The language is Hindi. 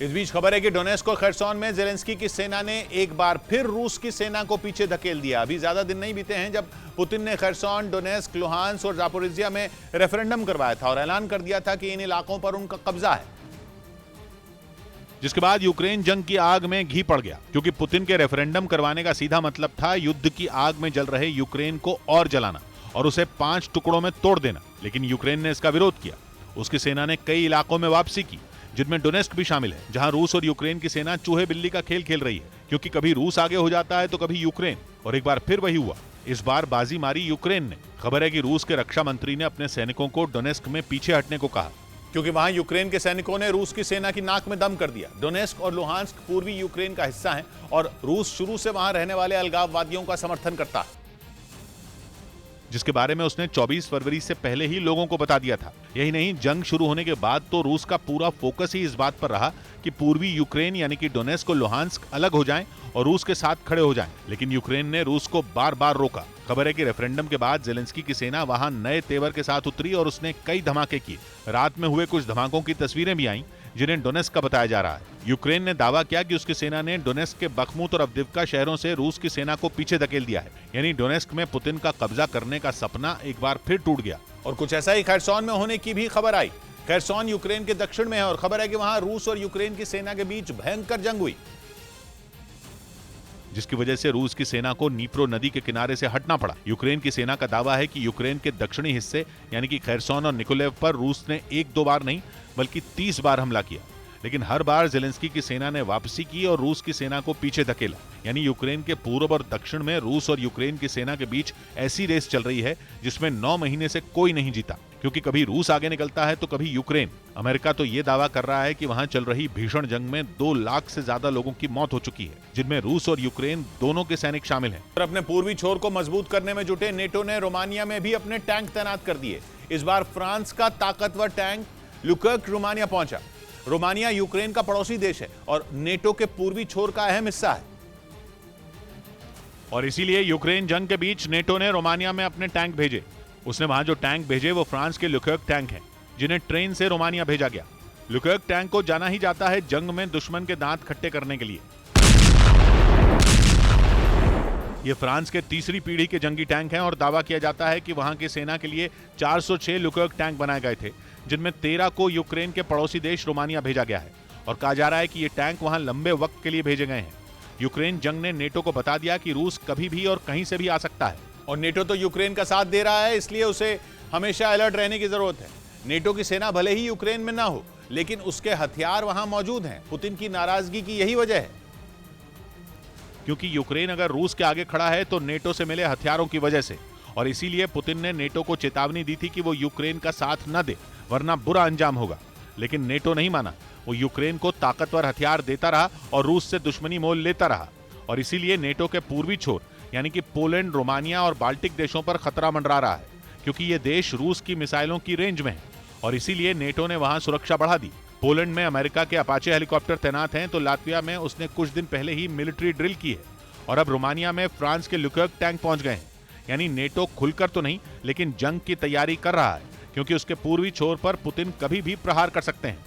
इस बीच खबर है कि डोनेस्क और खरसोन में जेलेंस्की की सेना ने एक बार फिर रूस की सेना को पीछे धकेल दिया। अभी ज्यादा दिन नहीं बीते हैं जब पुतिन ने खरसोन, डोनेस्क, लुहांस्क और जापोरिजिया में रेफरेंडम करवाया था और ऐलान कर दिया था कि इन इलाकों पर उनका कब्जा है, जिसके बाद यूक्रेन जंग की आग में घी पड़ गया, क्योंकि पुतिन के रेफरेंडम करवाने का सीधा मतलब था युद्ध की आग में जल रहे यूक्रेन को और जलाना और उसे 5 टुकड़ों में तोड़ देना। लेकिन यूक्रेन ने इसका विरोध किया। उसकी सेना ने कई इलाकों में वापसी की, जिनमें डोनेस्क भी शामिल है, जहां रूस और यूक्रेन की सेना चूहे बिल्ली का खेल खेल रही है, क्योंकि कभी रूस आगे हो जाता है तो कभी यूक्रेन, और एक बार फिर वही हुआ। इस बार बाजी मारी यूक्रेन ने। खबर है कि रूस के रक्षा मंत्री ने अपने सैनिकों को डोनेस्क में पीछे हटने को कहा, क्योंकि वहां यूक्रेन के सैनिकों ने रूस की सेना की नाक में दम कर दिया। डोनेस्क और लुहांस्क पूर्वी यूक्रेन का हिस्सा है और रूस शुरू से वहां रहने वाले अलगाववादियों का समर्थन करता है, जिसके बारे में उसने 24 फरवरी से पहले ही लोगों को बता दिया था। यही नहीं, जंग शुरू होने के बाद तो रूस का पूरा फोकस ही इस बात पर रहा कि पूर्वी यूक्रेन यानी कि डोनेस्क और लुहांस्क अलग हो जाएं और रूस के साथ खड़े हो जाएं। लेकिन यूक्रेन ने रूस को बार बार रोका। खबर है कि रेफरेंडम के बाद जेलेंस्की की सेना वहां नए तेवर के साथ उतरी और उसने कई धमाके किए। रात में हुए कुछ धमाकों की तस्वीरें भी आईं, जिन्हें डोनेस्क का बताया जा रहा है। यूक्रेन ने दावा किया कि उसकी सेना ने डोनेस्क के बखमुत और अवदिव्का शहरों से रूस की सेना को पीछे धकेल दिया है, यानी डोनेस्क में पुतिन का कब्जा करने का सपना एक बार फिर टूट गया। और कुछ ऐसा ही खरसोन में होने की भी खबर आई। खरसोन यूक्रेन के दक्षिण में है और खबर है कि वहां रूस और यूक्रेन की सेना के बीच भयंकर जंग हुई, जिसकी वजह से रूस की सेना को नीप्रो नदी के किनारे से हटना पड़ा। यूक्रेन की सेना का दावा है कि यूक्रेन के दक्षिणी हिस्से यानी कि खरसोन और निकोलेव पर रूस ने 1-2 बार नहीं बल्कि 30 बार हमला किया। लेकिन हर बार जेलेंस्की की सेना ने वापसी की और रूस की सेना को पीछे धकेला। यानी यूक्रेन के पूर्व और दक्षिण में रूस और यूक्रेन की सेना के बीच ऐसी रेस चल रही है जिसमें 9 महीने से कोई नहीं जीता, क्योंकि कभी रूस आगे निकलता है तो कभी यूक्रेन। अमेरिका तो ये दावा कर रहा है कि वहां चल रही भीषण जंग में 2 लाख से ज्यादा लोगों की मौत हो चुकी है, जिनमें रूस और यूक्रेन दोनों के सैनिक शामिल हैं। और अपने पूर्वी छोर को मजबूत करने में जुटे नेटो ने रोमानिया में भी अपने टैंक तैनात कर दिए। इस बार फ्रांस का ताकतवर टैंक लुकर्क रोमानिया पहुंचा। रोमानिया यूक्रेन का पड़ोसी देश है और नेटो के पूर्वी छोर का अहम हिस्सा है, और इसीलिए यूक्रेन जंग के बीच नेटो ने रोमानिया में अपने टैंक भेजे। उसने वहां जो टैंक भेजे वो फ्रांस के लुकर्क टैंक हैं, जिन्हें ट्रेन से रोमानिया भेजा गया। लुकर्क टैंक को जाना ही जाता है जंग में दुश्मन के दांत खट्टे करने के लिए। ये फ्रांस के तीसरी पीढ़ी के जंगी टैंक हैं और दावा किया जाता है कि वहां की सेना के लिए 406 लुकर्क टैंक बनाए गए थे, जिनमें 13 को यूक्रेन के पड़ोसी देश रोमानिया भेजा गया है। और कहा जा रहा है कि ये टैंक वहां लंबे वक्त के लिए भेजे गए हैं। यूक्रेन जंग ने नेटो को बता दिया कि रूस कभी भी और कहीं से भी आ सकता है, और नेटो तो यूक्रेन का साथ दे रहा है, इसलिए उसे हमेशा अलर्ट रहने की जरूरत है। नेटो की सेना भले ही यूक्रेन में ना हो, लेकिन उसके हथियार वहां मौजूद हैं। पुतिन की नाराजगी की यही वजह है, क्योंकि यूक्रेन अगर रूस के आगे खड़ा है तो नेटो से मिले हथियारों की वजह से। और इसीलिए पुतिन ने नेटो को चेतावनी दी थी कि वो यूक्रेन का साथ न दे, वरना बुरा अंजाम होगा। लेकिन नेटो नहीं माना। वो यूक्रेन को ताकतवर हथियार देता रहा और रूस से दुश्मनी मोल लेता रहा। और इसीलिए नेटो के पूर्वी छोर यानी कि पोलैंड, रोमानिया और बाल्टिक देशों पर खतरा मंडरा रहा है, क्योंकि ये देश रूस की मिसाइलों की रेंज में है। और इसीलिए नेटो ने वहां सुरक्षा बढ़ा दी। पोलैंड में अमेरिका के अपाचे हेलीकॉप्टर तैनात हैं, तो लातविया में उसने कुछ दिन पहले ही मिलिट्री ड्रिल की है। और अब रोमानिया में फ्रांस के लुकर्क टैंक पहुंच गए हैं। यानी नेटो खुलकर तो नहीं, लेकिन जंग की तैयारी कर रहा है, क्योंकि उसके पूर्वी छोर पर पुतिन कभी भी प्रहार कर सकते हैं।